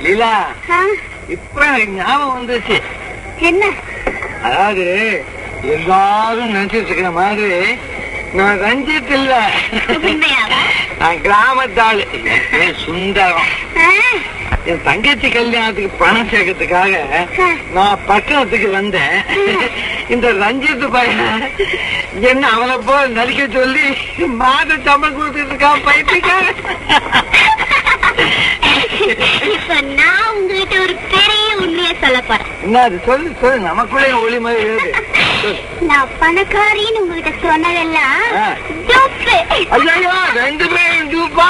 லீலா, இப்ப ஞாபகம் வந்துச்சு. என்ன? அதாவது எல்லாரும் நினைச்சிட்டு இருக்கிற மாதிரி நான் ரஞ்சித் இல்ல, நான் கிராமத்தாள். சுந்தரம். என் தங்கச்சி கல்யாணத்துக்கு பணம் சேர்க்கறதுக்காக நான் பட்டணத்துக்கு வந்தேன். இந்த ரஞ்சித் பையன் என்ன அவனை போல் நடிக்க சொல்லி மாத சம்பளம் கொடுத்துட்டு இருக்கான் பைத்தியக்கார. இப்ப நான் உங்ககிட்ட ஒரு பெரிய உண்மையை சொல்ல போறேன். என்ன அது? சொல்லு சொல்லு, நமக்குள்ளே ஒளி மாதிரி ஏது. நான் பணக்காரின்னு உங்ககிட்ட சொன்னதெல்லாம் ஐயோ, 2 பேரும் டூப்பா.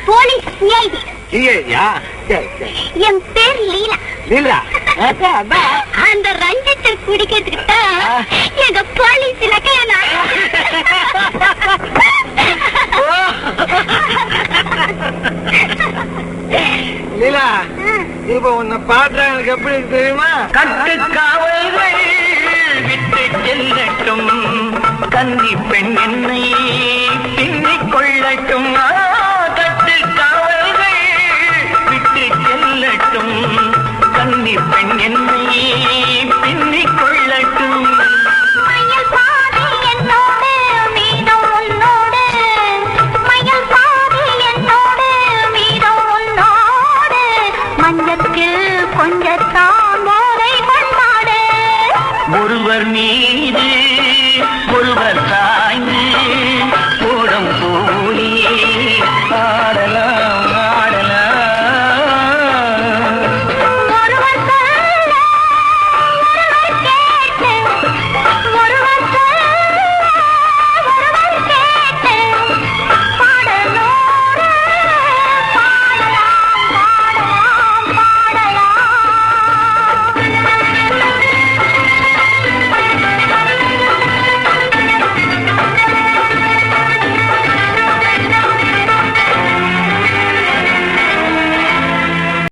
போலீஸ் என் பேர் லீலா. லீலா, அந்த ரஞ்சித்தை குடிக்கிறதுக்கிட்ட எங்க போலீஸ் இலக்கையா. லீலா, இப்ப உன்னை பார்த்தா எனக்கு எப்படி தெரியுமா? கட்டுக்காவல்கள் விட்டு செல்லட்டும், கன்னி பெண் என்னை பின்னிக் கொள்ளட்டும். கட்டுக்காவல்கள் விட்டு செல்லட்டும், கன்னி பெண் என்னை பின்னிக் கொள்ளட்டும். மயில் பாதி என்னோடு மீதம் உன்னோடு, மயில் பாதி என்னோடு மீதம் உன்னோடு, மஞ்சத்தில் கொஞ்சத்தான் போதை கொண்டாடு. ஒருவர் மீது